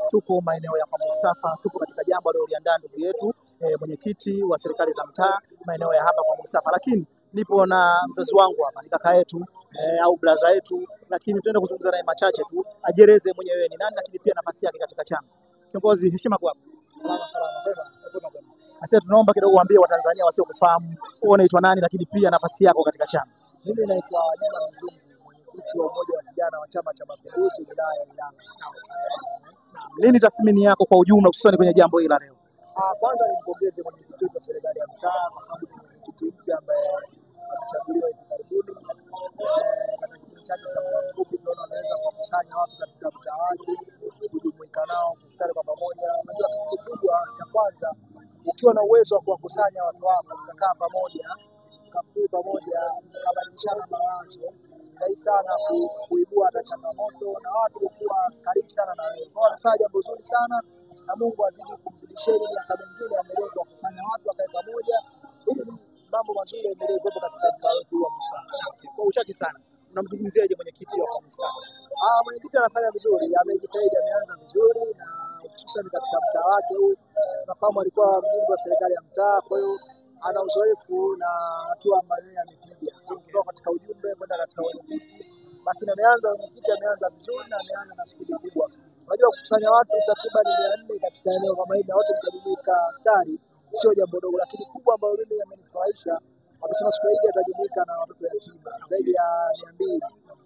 tuko maeneo ya kwa Mustafa, tupo katika jambo aliloliandaa ndugu yetu mwenyekiti wa serikali za mtaa maeneo ya hapa kwa Mustafa, lakini nipo na mzazi wangu hapa, ni kaka yetu au blaza yetu, lakini tutaenda kuzungumza naye machache tu, ajieleze mwenyewe ni nani, lakini pia nafasi yake katika chama. Kiongozi, heshima kwako. Sasa tunaomba kidogo uambie Watanzania wasiokufahamu wewe unaitwa nani, lakini pia nafasi yako katika chama. Mimi naitwa Juma Mzungu, mwenyekiti wa umoja wa vijana wa Chama cha Mapinduzi wilaya ya Ilala. Nini tathmini yako kwa ujumla hususan kwenye jambo hili la leo? Kwanza nimpongeze mwenyekiti wa serikali ya mtaa kwa sababu ni mwenyekiti mpya ambaye amechaguliwa hivi karibuni. Katika kipindi chake cha muda mfupi tunaona anaweza kukusanya watu katika mtaa wake, kujumuika nao, kukutana kwa pamoja. Unajua kitu kikubwa cha kwanza, ukiwa na uwezo wa kuwakusanya watu wako, kukaa pamoja, kufikiri pamoja, kubadilishana mawazo, ni sana kuibua hata changamoto na watu kuwa karibu sana na wewe. Kwa hiyo jambo zuri sana, na Mungu azidi kumzidisheni miaka mingine, aendelee kuwakusanya watu wakae pamoja ili mambo mazuri yaendelee kuwepo katika mtaa wetu wa Mustafa. Kwa uchache sana, unamzungumziaje mwenyekiti wa Mustafa? Mwenyekiti anafanya vizuri, amejitahidi, ameanza vizuri, na hususan katika mtaa wake huu. Nafahamu alikuwa mjumbe wa serikali ya mtaa, kwa hiyo ana uzoefu na hatua ambayo amepiga kutoka katika ujumbe kwenda katika mwenyekiti, lakini mwenyekiti ameanza vizuri na ameanza na spidi kubwa. Unajua kukusanya watu takriban 400 katika eneo kama hili na wote mtajumuika iftari sio jambo dogo, lakini kubwa ambalo mimi amenifurahisha, amesema siku hii atajumuika na watoto yatima zaidi ya 200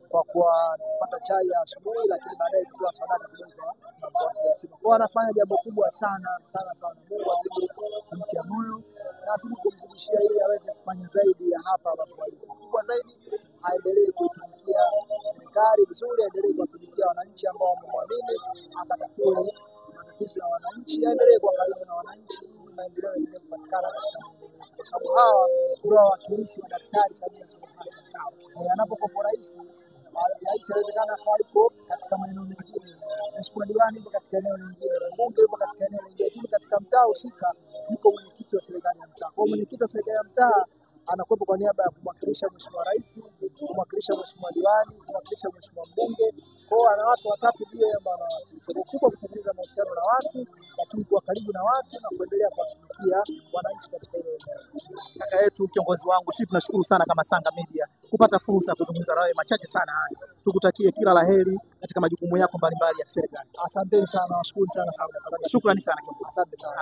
kwa kupata chai ya asubuhi, lakini baadaye kutoa sadaka kidogo kwa watoto yatima. Kwa anafanya jambo kubwa sana sana sana. Mungu azidi kumtia moyo na azidi kumzidishia ili aweze kufanya zaidi ya hapa ambapo alipo. Kubwa zaidi aendelee kuitumikia serikali vizuri, aendelee kuwatumikia wananchi ambao wamemwamini, akatatue matatizo ya wananchi, aendelee kuwa karibu na wananchi, maendeleo yaendelee kupatikana katika maeneo, kwa sababu hawa ndio wawakilishi wa Daktari Samia Suluhu Hassan. Anapokuwa rais inawezekana yuko katika maeneo mengine, mheshimiwa diwani yuko katika eneo lingine, mbunge yuko katika eneo lingine, lakini katika mtaa husika yuko mwenyekiti wa serikali ya mtaa. Kwa mwenyekiti wa serikali ya mtaa anakuwepo kwa niaba ya kumwakilisha mheshimiwa rais, kumwakilisha mheshimiwa diwani, kumwakilisha mheshimiwa mbunge. Kwa ana watu watatu pia ambao wanawakilisha kubwa kutengeneza mahusiano na watu, lakini kuwa karibu na watu na kuendelea kuwatumikia wananchi katika ile eneo. Kaka yetu, kiongozi wangu, sisi tunashukuru sana kama Sanga Media kupata fursa ya kuzungumza nawe machache sana haya. Tukutakie kila laheri katika majukumu yako mbalimbali ya serikali. Asanteni sana, nashukuru sana. Shukrani sana kiongozi. Asante sana.